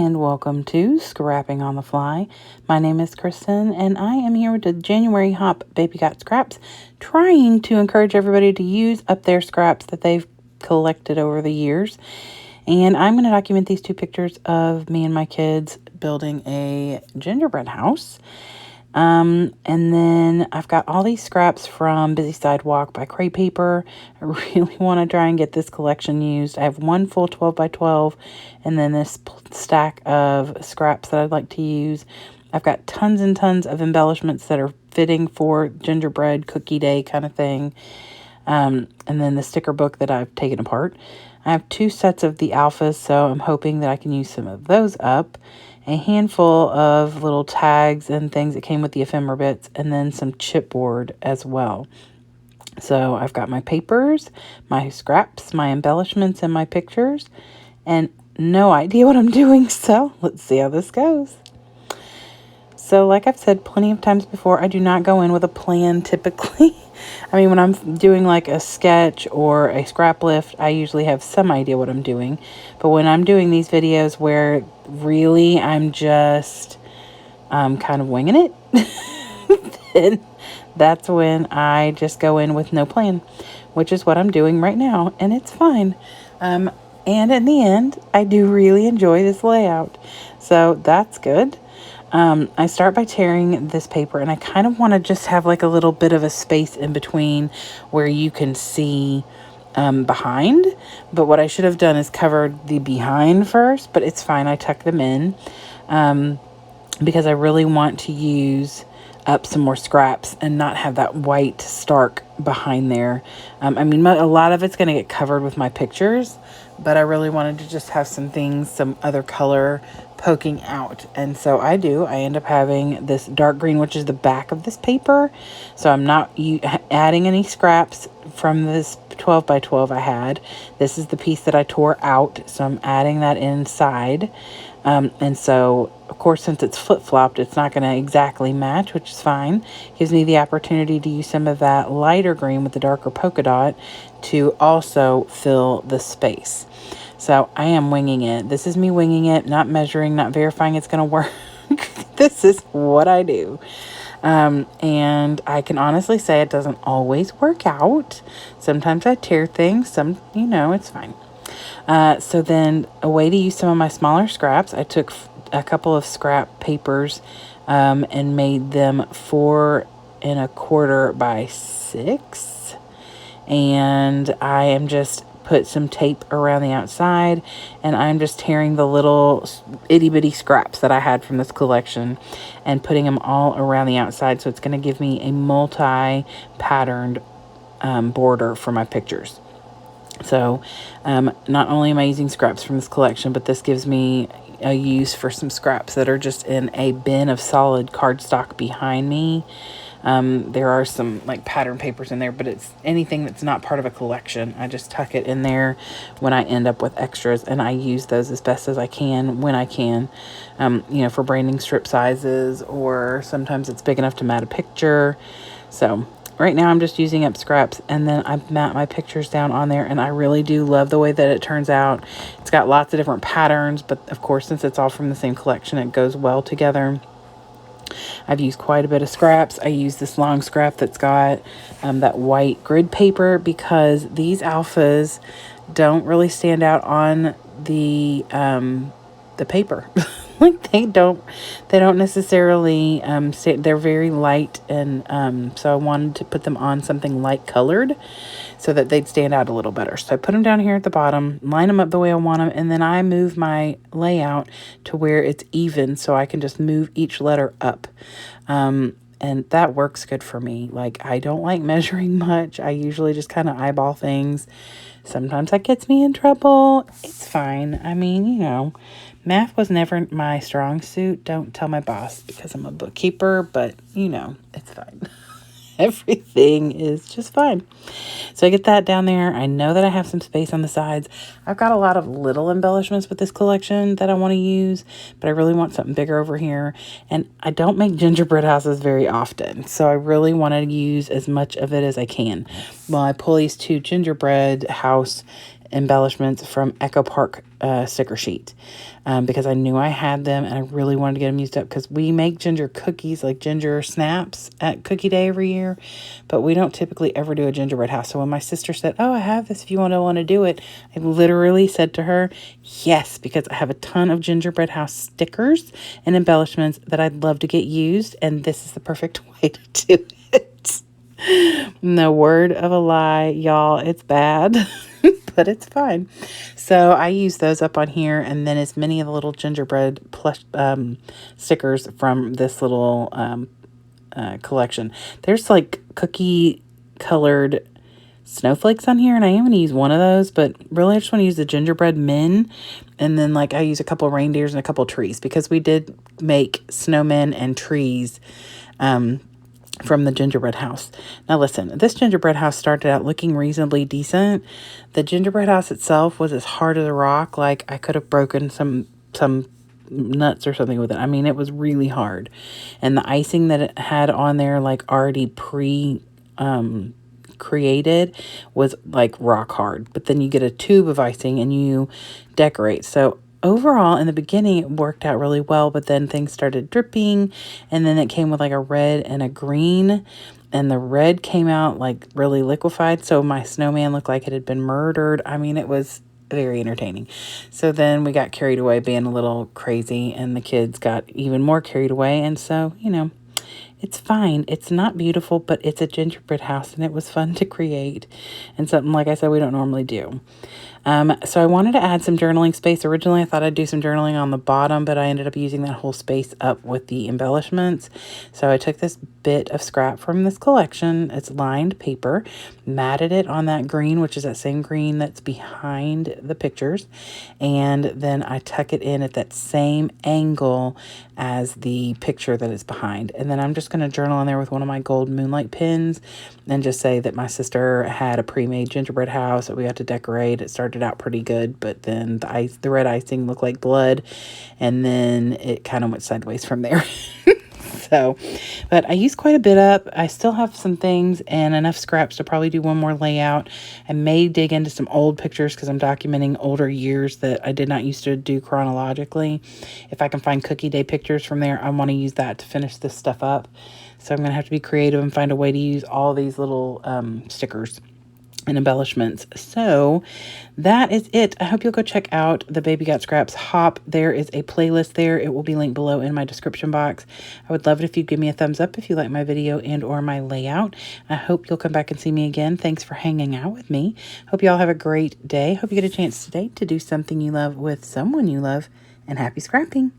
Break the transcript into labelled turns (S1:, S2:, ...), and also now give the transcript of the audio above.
S1: and welcome to Scrapping on the Fly. My name is Kristen, and I am here with the January Hop Baby Got Scraps, trying to encourage everybody to use up their scraps that they've collected over the years. And I'm going to document these two pictures of me and my kids building a gingerbread house. And then I've got all these scraps from Busy Sidewalk by Crate Paper. I really want to try and get this collection used. I have one full 12 by 12 and then this stack of scraps that I'd like to use. I've got tons and tons of embellishments that are fitting for gingerbread cookie day kind of thing. And then the sticker book that I've taken apart. I have 2 sets of the alphas, so I'm hoping that I can use some of those up. A handful of little tags and things that came with the ephemera bits, and then some chipboard as well. So I've got my papers, my scraps, my embellishments, and my pictures, and no idea what I'm doing, so let's see how this goes. So like I've said plenty of times before, I do not go in with a plan typically. I mean, when I'm doing like a sketch or a scrap lift, I usually have some idea what I'm doing. But when I'm doing these videos where really I'm just kind of winging it, then that's when I just go in with no plan, which is what I'm doing right now. And it's fine. And in the end, I do really enjoy this layout. So that's good. I start by tearing this paper, and I kind of want to just have like a little bit of a space in between where you can see behind. But what I should have done is covered the behind first, but it's fine. I tuck them in because I really want to use up some more scraps and not have that white stark behind there. I mean, a lot of it's going to get covered with my pictures, but I really wanted to just have some things, some other color poking out. And so I end up having this dark green, which is the back of this paper. So I'm not adding any scraps from this 12 by 12 I had. This is the piece that I tore out. So I'm adding that inside. And so, of course, since it's flip-flopped, it's not going to exactly match, which is fine. Gives me the opportunity to use some of that lighter green with the darker polka dot to also fill the space. So I am winging it. This is me winging it, not measuring, not verifying it's going to work. This is what I do. And I can honestly say it doesn't always work out. Sometimes I tear things. It's fine. So then a way to use some of my smaller scraps, I took a couple of scrap papers and made them 4 1/4 by 6. And I am just put some tape around the outside, and I'm just tearing the little itty bitty scraps that I had from this collection and putting them all around the outside. So it's going to give me a multi-patterned border for my pictures. So not only am I using scraps from this collection, but this gives me a use for some scraps that are just in a bin of solid cardstock behind me. There are some like pattern papers in there, but it's anything that's not part of a collection. I just tuck it in there when I end up with extras, and I use those as best as I can when I can, for branding strip sizes, or sometimes it's big enough to mat a picture. So right now I'm just using up scraps, and then I mat my pictures down on there, and I really do love the way that it turns out. It's got lots of different patterns, but of course, since it's all from the same collection, it goes well together. I've used quite a bit of scraps. I use this long scrap that's got that white grid paper because these alphas don't really stand out on the paper. Like they don't necessarily they're very light, and so I wanted to put them on something light colored so that they'd stand out a little better. So I put them down here at the bottom, line them up the way I want them, and then I move my layout to where it's even so I can just move each letter up. And that works good for me. Like, I don't like measuring much. I usually just kind of eyeball things. Sometimes that gets me in trouble. It's fine. I mean, math was never my strong suit. Don't tell my boss because I'm a bookkeeper, but it's fine. Everything is just fine. So I get that down there. I know that I have some space on the sides. I've got a lot of little embellishments with this collection that I want to use, but I really want something bigger over here. And I don't make gingerbread houses very often, so I really want to use as much of it as I can. Well, I pull these 2 gingerbread house embellishments from Echo Park sticker sheet because I knew I had them and I really wanted to get them used up because we make ginger cookies, like ginger snaps at Cookie Day every year, but we don't typically ever do a gingerbread house. So when my sister said, oh, I have this if you want to do it, I literally said to her, yes, because I have a ton of gingerbread house stickers and embellishments that I'd love to get used, and this is the perfect way to do it. No word of a lie, y'all. It's bad, but it's fine. So I use those up on here, and then as many of the little gingerbread plush stickers from this little collection. There's like cookie colored snowflakes on here, and I am going to use one of those, but really I just want to use the gingerbread men, and then like I use a couple reindeers and a couple trees because we did make snowmen and trees from the gingerbread house. Now listen, this gingerbread house started out looking reasonably decent. The gingerbread house itself was as hard as a rock. Like I could have broken some nuts or something with it. I mean, it was really hard. And the icing that it had on there, like already created, was like rock hard. But then you get a tube of icing and you decorate. So overall, in the beginning, it worked out really well, but then things started dripping, and then it came with like a red and a green, and the red came out like really liquefied, so my snowman looked like it had been murdered. I mean, it was very entertaining. So then we got carried away being a little crazy, and the kids got even more carried away, and so, you know, it's fine. It's not beautiful, but it's a gingerbread house, and it was fun to create, and something, like I said, we don't normally do. So I wanted to add some journaling space. Originally, I thought I'd do some journaling on the bottom, but I ended up using that whole space up with the embellishments. So I took this bit of scrap from this collection. It's lined paper, matted it on that green, which is that same green that's behind the pictures. And then I tuck it in at that same angle as the picture that is behind. And then I'm just going to journal in there with one of my gold Moonlight pens and just say that my sister had a pre-made gingerbread house that we got to decorate. It started out pretty good, but then the red icing looked like blood, and then it kind of went sideways from there. So, but I used quite a bit up. I still have some things and enough scraps to probably do one more layout. I may dig into some old pictures because I'm documenting older years that I did not used to do chronologically. If I can find Cookie Day pictures from there, I want to use that to finish this stuff up. So I'm going to have to be creative and find a way to use all these little stickers and embellishments. So that is it. I hope you'll go check out the Baby Got Scraps Hop. There is a playlist there. It will be linked below in my description box. I would love it if you'd give me a thumbs up if you like my video and or my layout. I hope you'll come back and see me again. Thanks for hanging out with me. Hope you all have a great day. Hope you get a chance today to do something you love with someone you love, and happy scrapping.